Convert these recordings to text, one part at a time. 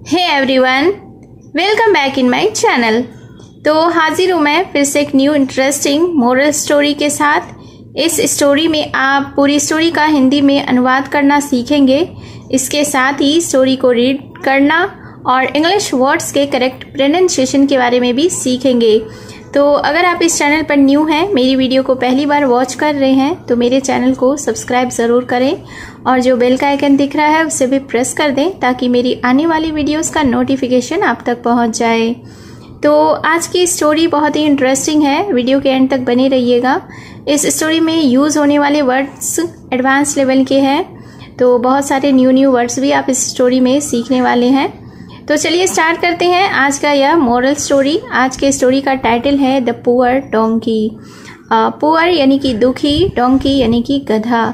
Hey everyone, welcome back in my channel. तो हाजिर हूँ मैं फिर से एक न्यू इंटरेस्टिंग मोरल स्टोरी के साथ। इस स्टोरी में आप पूरी स्टोरी का हिंदी में अनुवाद करना सीखेंगे। इसके साथ ही स्टोरी को रीड करना और इंग्लिश वर्ड्स के करेक्ट प्रोनाउंसिएशन के बारे में भी सीखेंगे। तो अगर आप इस चैनल पर न्यू हैं, मेरी वीडियो को पहली बार वॉच कर रहे हैं, तो मेरे चैनल को सब्सक्राइब ज़रूर करें और जो बेल का आइकन दिख रहा है उसे भी प्रेस कर दें ताकि मेरी आने वाली वीडियोस का नोटिफिकेशन आप तक पहुंच जाए। तो आज की स्टोरी बहुत ही इंटरेस्टिंग है, वीडियो के एंड तक बने रहिएगा। इस स्टोरी में यूज़ होने वाले वर्ड्स एडवांस लेवल के हैं, तो बहुत सारे न्यू वर्ड्स भी आप इस स्टोरी में सीखने वाले हैं। तो चलिए स्टार्ट करते हैं आज का यह मोरल स्टोरी। आज के स्टोरी का टाइटल है द पुअर डोंकी। पुअर यानी कि दुखी, डोंकी यानी कि गधा।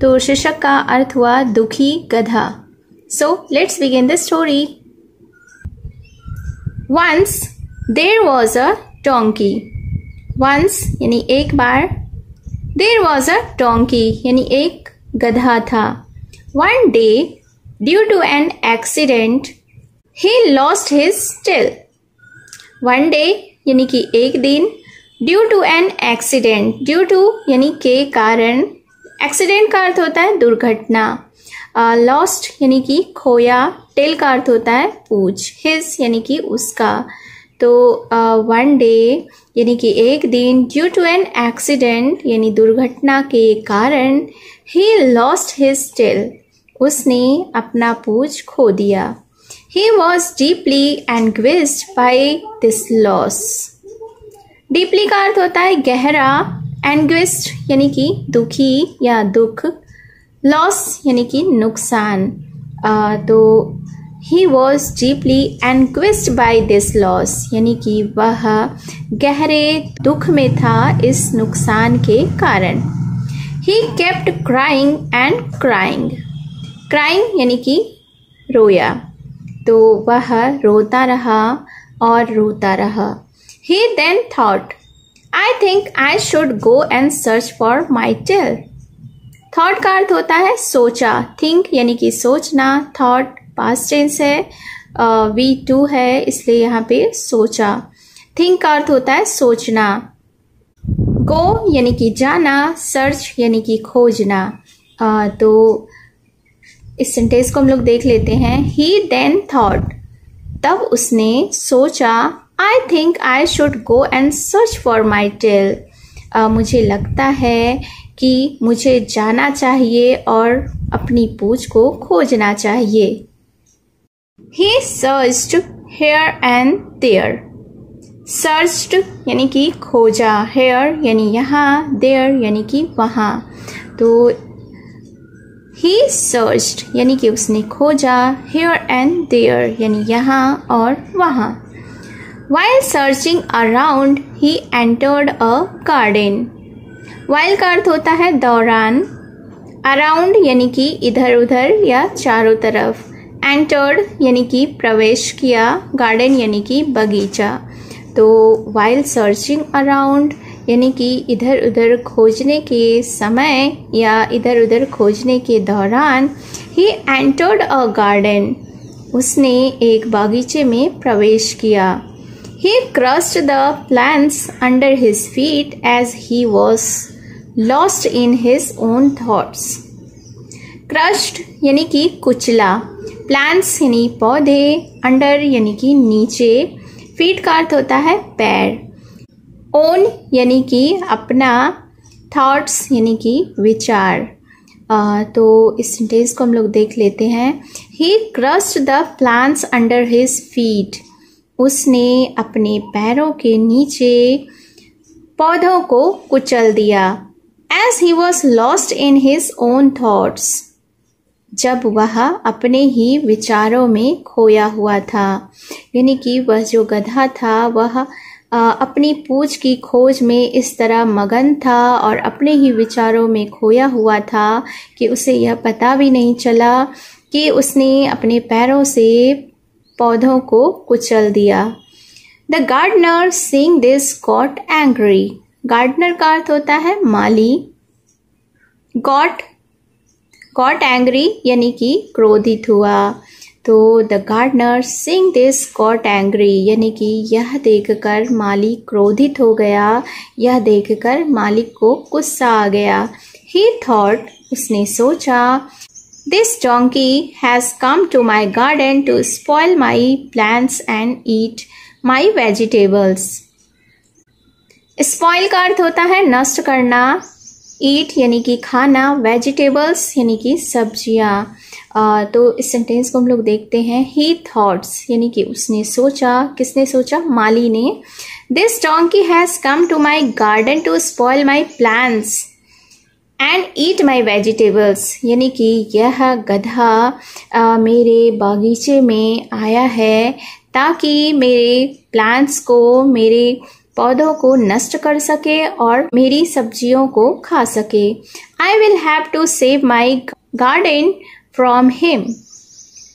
तो शीर्षक का अर्थ हुआ दुखी गधा। So let's begin the story. Once there was a donkey. Once यानी एक बार, देयर वॉज अ डोंकी यानी एक गधा था। One day due to an accident he lost his tail. One day यानी कि एक दिन, due to an accident, due to यानी के कारण, accident का अर्थ होता है दुर्घटना, lost यानी कि खोया, tail का अर्थ होता है पूंछ, his यानी कि उसका। तो one day यानी कि एक दिन, due to an accident यानी दुर्घटना के कारण, he lost his tail उसने अपना पूंछ खो दिया। He was deeply anguished by this loss. Deeply का अर्थ होता है गहरा, anguished यानी कि दुखी या दुख, loss यानी कि नुकसान। तो he was deeply anguished by this loss यानी कि वह गहरे दुख में था इस नुकसान के कारण। He kept crying and crying. Crying यानी कि रोया, तो वह रोता रहा और रोता रहा। He then thought, I think I should go and search for my tail. Thought का अर्थ होता है सोचा, think यानी कि सोचना, thought past tense है, V2 है, इसलिए यहाँ पे सोचा। think का अर्थ होता है सोचना। go यानी कि जाना, search यानी कि खोजना। तो इस सेंटेंस को हम लोग देख लेते हैं। He then thought, तब उसने सोचा, I think I should go and search for my tail. मुझे लगता है कि मुझे जाना चाहिए और अपनी पूंछ को खोजना चाहिए। He searched here and there. Searched यानी कि खोजा, here यानी यहाँ, there यानी कि वहाँ। तो He searched यानी कि उसने खोजा, here and there यानी यहाँ और वहाँ। While searching around, he entered a garden. While का अर्थ होता है दौरान, around यानी कि इधर उधर या चारों तरफ, entered यानी कि प्रवेश किया, garden यानी कि बगीचा। तो while searching around यानी कि इधर उधर खोजने के समय या इधर उधर खोजने के दौरान, he entered a garden उसने एक बागीचे में प्रवेश किया। He crushed the plants under his feet as he was lost in his own thoughts. Crushed यानी कि कुचला, plants यानी पौधे, under यानी कि नीचे, feet का अर्थ होता है पैर, ओन यानी कि अपना, थॉट्स यानी कि विचार। तो इस सेंटेंस को हम लोग देख लेते हैं। He crushed the plants under his feet. उसने अपने पैरों के नीचे पौधों को कुचल दिया। As he was lost in his own thoughts. जब वह अपने ही विचारों में खोया हुआ था, यानी कि वह जो गधा था वह अपनी पूंछ की खोज में इस तरह मगन था और अपने ही विचारों में खोया हुआ था कि उसे यह पता भी नहीं चला कि उसने अपने पैरों से पौधों को कुचल दिया। The gardener seeing this got angry. Gardener का अर्थ होता है माली, गॉट एंग्री यानी कि क्रोधित हुआ। तो the gardener seeing this got angry, यानी कि यह देखकर माली क्रोधित हो गया, यह देखकर मालिक को गुस्सा आ गया। ही थॉट, उसने सोचा, this donkey has come to my garden to spoil my plants and eat my vegetables. Spoil का अर्थ होता है नष्ट करना, ईट यानी कि खाना, वेजिटेबल्स यानी कि सब्जियां। तो इस सेंटेंस को हम लोग देखते हैं। ही थॉट्स यानी कि उसने सोचा, किसने सोचा? माली ने। This donkey has come to my garden to spoil my plants and eat my vegetables, यानी कि यह गधा मेरे बागीचे में आया है ताकि मेरे प्लांट्स को, मेरे पौधों को नष्ट कर सके और मेरी सब्जियों को खा सके। I will have to save my garden from him,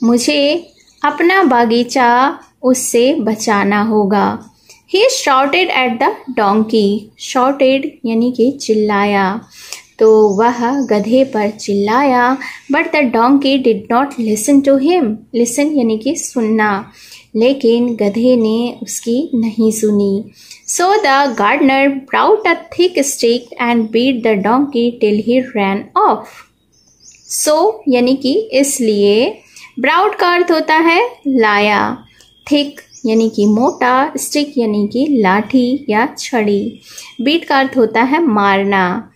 मुझे अपना बागीचा उससे बचाना होगा। He shouted at the donkey, shouted यानी कि चिल्लाया, तो वह गधे पर चिल्लाया। But the donkey did not listen to him, listen यानी कि सुनना, लेकिन गधे ने उसकी नहीं सुनी। So the gardener brought a thick stick and beat the donkey till he ran off. So यानी कि इसलिए, ब्राउट का अर्थ होता है लाया, थिक यानी कि मोटा, स्टिक यानी कि लाठी या छड़ी, बीट का अर्थ होता है मारना,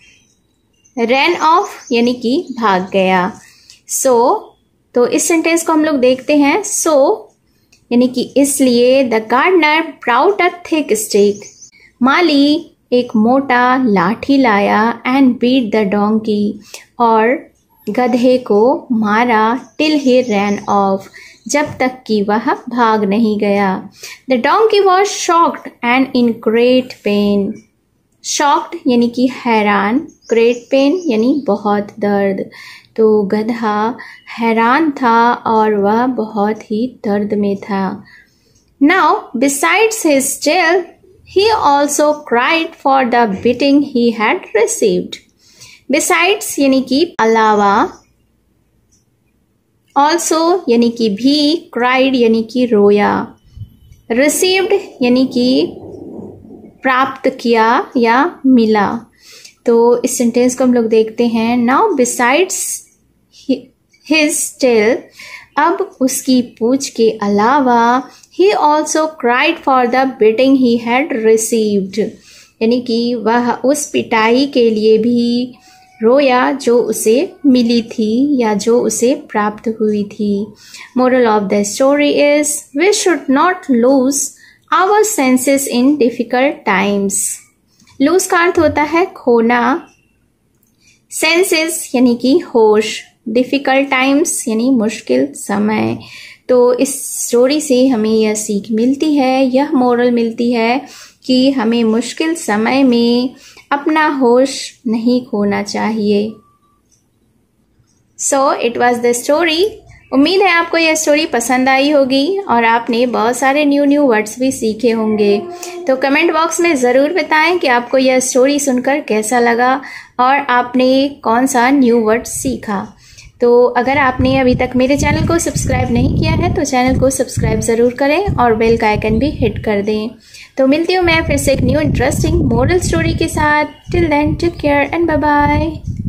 रैन ऑफ यानी कि भाग गया। सो तो इस सेंटेंस को हम लोग देखते हैं। सो यानी कि इसलिए, the gardener brought a thick stick, माली एक मोटा लाठी लाया, एंड बीट द डोंकी और गधे को मारा, टिल ही रैन ऑफ जब तक कि वह भाग नहीं गया। The donkey was shocked and in great pen, shocked यानी कि हैरान, ग्रेट पेन यानी बहुत दर्द, तो गधा हैरान था और वह बहुत ही दर्द में था। Now besides his tail he also cried for the beating he had received. Besides यानी कि अलावा, ऑल्सो यानी कि भी, क्राइड यानी कि रोया, रिसीव्ड यानी कि प्राप्त किया या मिला। तो इस सेंटेंस को हम लोग देखते हैं। नाउ बिसाइड्स हिज टेल, अब उसकी पूंछ के अलावा, ही also cried for the beating he had received, यानी कि वह उस पिटाई के लिए भी रोया जो उसे मिली थी या जो उसे प्राप्त हुई थी। Moral of the story is, we should not lose our senses in difficult times. Lose का अर्थ होता है खोना, सेंसेस यानी कि होश, डिफिकल्ट टाइम्स यानी मुश्किल समय। तो इस स्टोरी से हमें यह सीख मिलती है, यह मोरल मिलती है कि हमें मुश्किल समय में अपना होश नहीं खोना चाहिए। So it was the story. उम्मीद है आपको यह स्टोरी पसंद आई होगी और आपने बहुत सारे न्यू वर्ड्स भी सीखे होंगे। तो कमेंट बॉक्स में ज़रूर बताएं कि आपको यह स्टोरी सुनकर कैसा लगा और आपने कौन सा न्यू वर्ड सीखा। तो अगर आपने अभी तक मेरे चैनल को सब्सक्राइब नहीं किया है तो चैनल को सब्सक्राइब ज़रूर करें और बेल का आइकन भी हिट कर दें। तो मिलती हूँ मैं फिर से एक न्यू इंटरेस्टिंग मोरल स्टोरी के साथ। Till then take care and bye bye.